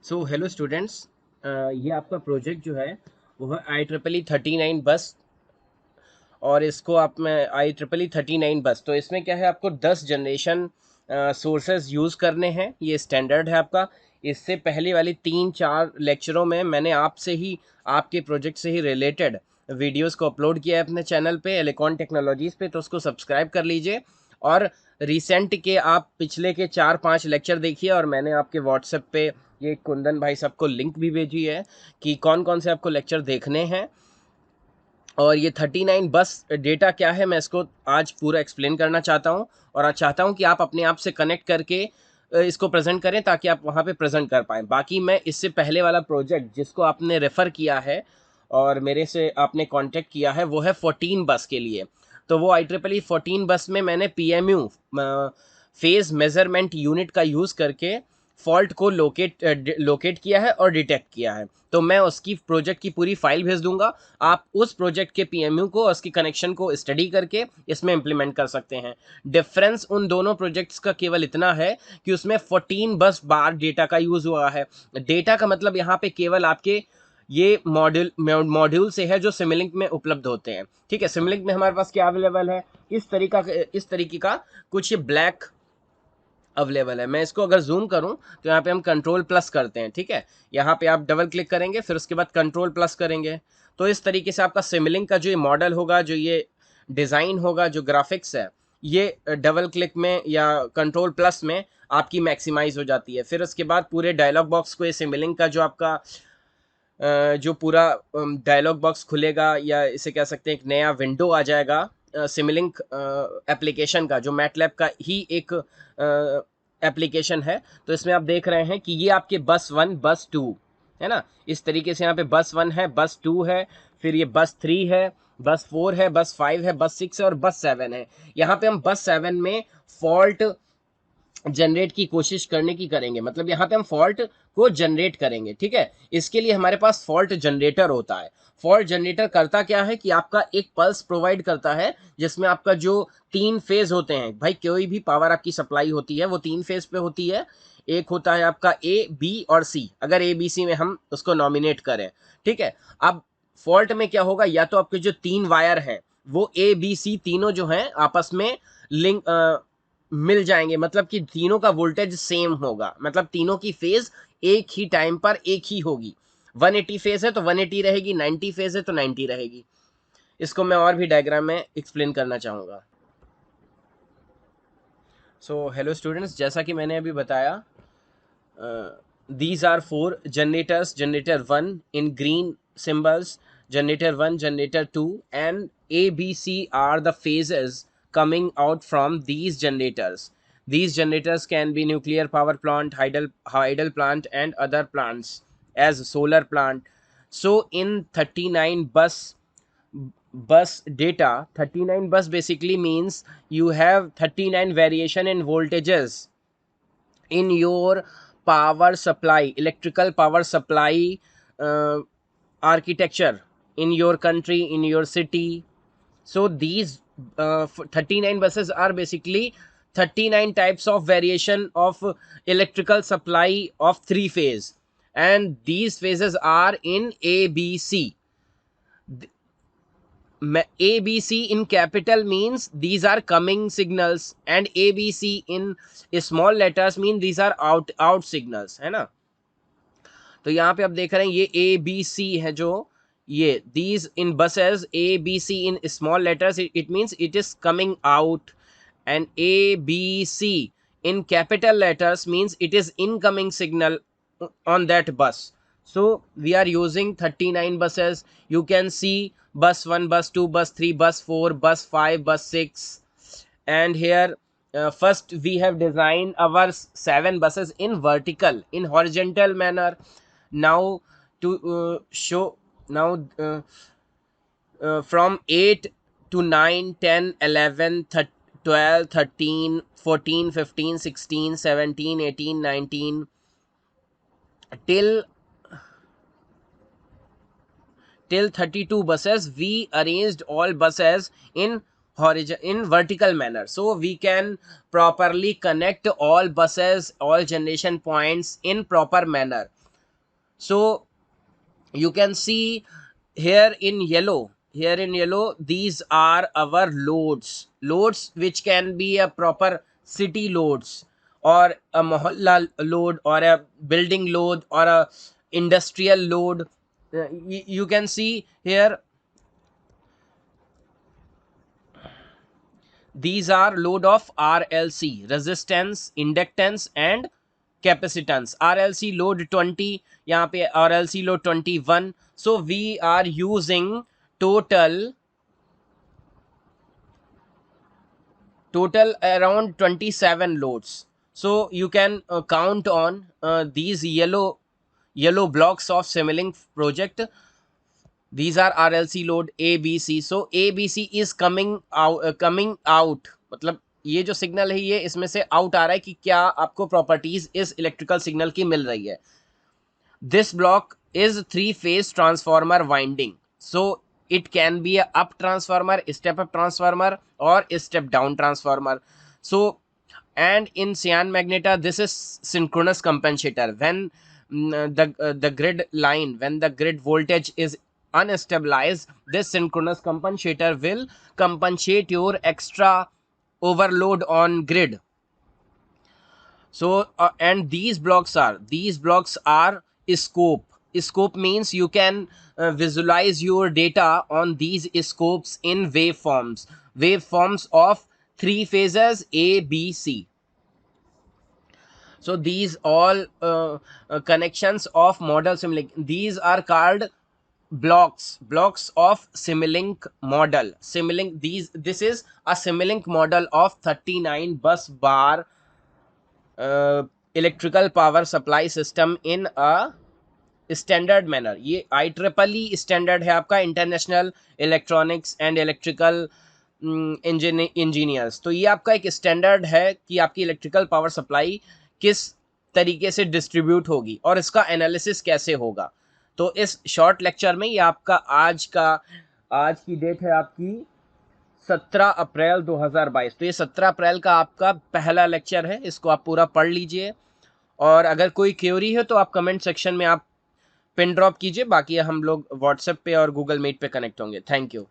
So hello students, ये आपका project जो है वो है IEEE 39 बस। और इसको आप में IEEE 39 बस, तो इसमें क्या है, आपको 10 जनरेशन सोर्सेज यूज़ करने हैं। ये स्टैंडर्ड है आपका। इससे पहले वाली 3-4 लेक्चरों में मैंने आपसे ही, आपके प्रोजेक्ट से ही रिलेटेड वीडियोस को अपलोड किया है अपने चैनल पे एलिकॉन टेक्नोलॉजीज़ पे, तो उसको सब्सक्राइब कर लीजिए। और रिसेंट के आप पिछले के 4-5 लेक्चर देखिए, और मैंने आपके व्हाट्सएप पे ये कुंदन भाई साहब को लिंक भी भेजी है कि कौन कौन से आपको लेक्चर देखने हैं। और ये 39 बस डेटा क्या है, मैं इसको आज पूरा एक्सप्लेन करना चाहता हूँ। और आज चाहता हूँ कि आप अपने आप से कनेक्ट करके इसको प्रेजेंट करें, ताकि आप वहाँ पे प्रेजेंट कर पाएँ। बाकी मैं इससे पहले वाला प्रोजेक्ट जिसको आपने रेफ़र किया है और मेरे से आपने कांटेक्ट किया है, वो है 14 बस के लिए। तो वो IEEE 14 बस में मैंने PMU फेज़ मेजरमेंट यूनिट का यूज़ करके फॉल्ट को लोकेट किया है और डिटेक्ट किया है। तो मैं उसकी प्रोजेक्ट की पूरी फाइल भेज दूंगा। आप उस प्रोजेक्ट के PMU को, उसकी कनेक्शन को स्टडी करके इसमें इम्प्लीमेंट कर सकते हैं। डिफरेंस उन दोनों प्रोजेक्ट्स का केवल इतना है कि उसमें 14 बस बार डेटा का यूज़ हुआ है। डेटा का मतलब यहाँ पे केवल आपके ये मॉड्यूल से है जो सिमिलिंक में उपलब्ध होते हैं। ठीक है, सिमिलिंक में हमारे पास क्या अवेलेबल है, इस तरीके का कुछ ब्लैक अवेलेबल है। मैं इसको अगर जूम करूं तो यहाँ पे हम कंट्रोल प्लस करते हैं। ठीक है, यहाँ पे आप डबल क्लिक करेंगे, फिर उसके बाद कंट्रोल प्लस करेंगे, तो इस तरीके से आपका सिमिलिंक का जो ये मॉडल होगा, जो ये डिज़ाइन होगा, जो ग्राफिक्स है, ये डबल क्लिक में या कंट्रोल प्लस में आपकी मैक्सिमाइज हो जाती है। फिर उसके बाद पूरे डायलॉग बॉक्स को, ये सिमिलिंक का जो आपका जो पूरा डायलॉग बॉक्स खुलेगा, या इसे कह सकते हैं एक नया विंडो आ जाएगा सिमिलिंक एप्लीकेशन का, जो मैटलैब का ही एक एप्लीकेशन है। तो इसमें आप देख रहे हैं कि ये आपके बस 1 बस 2 है ना। इस तरीके से यहाँ पे बस 1 है, बस 2 है, फिर ये बस 3 है, बस 4 है, बस 5 है, बस 6 है और बस 7 है। यहाँ पे हम बस 7 में फॉल्ट जनरेट की कोशिश करने की करेंगे, मतलब यहाँ पे हम फॉल्ट को जनरेट करेंगे। ठीक है, इसके लिए हमारे पास फॉल्ट जनरेटर होता है। फॉल्ट जनरेटर करता क्या है कि आपका एक पल्स प्रोवाइड करता है, जिसमें आपका जो 3 फेज होते हैं, भाई कोई भी पावर आपकी सप्लाई होती है वो 3 फेज पे होती है। एक होता है आपका A, B और C, अगर ABC में हम उसको नॉमिनेट करें। ठीक है, अब फॉल्ट में क्या होगा, या तो आपके जो 3 वायर हैं वो ABC तीनों जो हैं आपस में लिंक मिल जाएंगे, मतलब कि तीनों का वोल्टेज सेम होगा, मतलब तीनों की फेज एक ही टाइम पर एक ही होगी। 180 फेज है तो 180 रहेगी, 90 फेज है तो 90 रहेगी। इसको मैं और भी डायग्राम में एक्सप्लेन करना चाहूँगा। सो हेलो स्टूडेंट्स, जैसा कि मैंने अभी बताया, these are 4 generators: generator 1 in green symbols, generator 1, generator 2, and ABC are the phases coming out from these generators. These generators can be nuclear power plant, hydel plant, and other plants as solar plant. So in 39 bus data, 39 bus basically means you have 39 variation in voltages in your power supply, electrical power supply uh, architecture in your country, in your city. So these 39 buses are basically 39 types of variation of electrical supply of 3 phase, and these phases are in ABC. ABC in capital means these are coming signals, and ABC in small letters mean these are out signals, है ना। तो यहाँ पे आप देख रहे हैं ये ABC है, जो ये these in buses, ABC in small letters, it means it is coming out, and ABC in capital letters means it is incoming signal on that bus. So we are using 39 buses. You can see bus 1, bus 2, bus 3, bus 4, bus 5, bus 6, and here first we have designed our 7 buses in vertical, in horizontal manner. Now to show now from 8 to 9, 10, 11, 12, 13, 14, 15, 16, 17, 18, 19 till 32 buses, we arranged all buses in vertical manner, so we can properly connect all buses, all generation points in proper manner. So you can see here in yellow, these are our loads which can be a proper city loads, or a mohalla load, or a building load, or a industrial load. You can see here, these are load of RLC, resistance, inductance and capacitance. RLC load 20, यहाँ पे RLC load 21. So we are using total around 27 loads. So you can count on these yellow blocks of Simulink project. These are RLC load A B C. So A B C is coming out, मतलब ये जो signal है ये इसमें से out आ रहा है कि क्या आपको प्रॉपर्टीज इस इलेक्ट्रिकल सिग्नल की मिल रही है. This block is three-phase transformer winding. So it can be a up transformer, step up transformer, or step down transformer. So, and in cyan magnetar, this is synchronous compensator. When the grid line, when the grid voltage is unstabilized, this synchronous compensator will compensate your extra overload on grid. So and these blocks are scope means you can visualize your data on these scopes in waveforms of three phases A B C. So these all connections of model Simulink, these are called blocks of Simulink model. This is a Simulink model of 39 bus bar electrical power supply system in a standard manner. ये IEEE standard है आपका, international electronics and electrical engineers. तो ये आपका एक standard है कि आपकी इलेक्ट्रिकल पावर सप्लाई किस तरीके से डिस्ट्रीब्यूट होगी और इसका एनालिसिस कैसे होगा. तो इस शॉर्ट लेक्चर में ये आपका आज की डेट है आपकी 17 अप्रैल 2022. तो ये 17 अप्रैल का आपका पहला लेक्चर है, इसको आप पूरा पढ़ लीजिए. और अगर कोई क्वेरी है तो आप कमेंट सेक्शन में आप पिन ड्रॉप कीजिए. बाकी हम लोग व्हाट्सएप पे और गूगल मीट पे कनेक्ट होंगे. Thank you.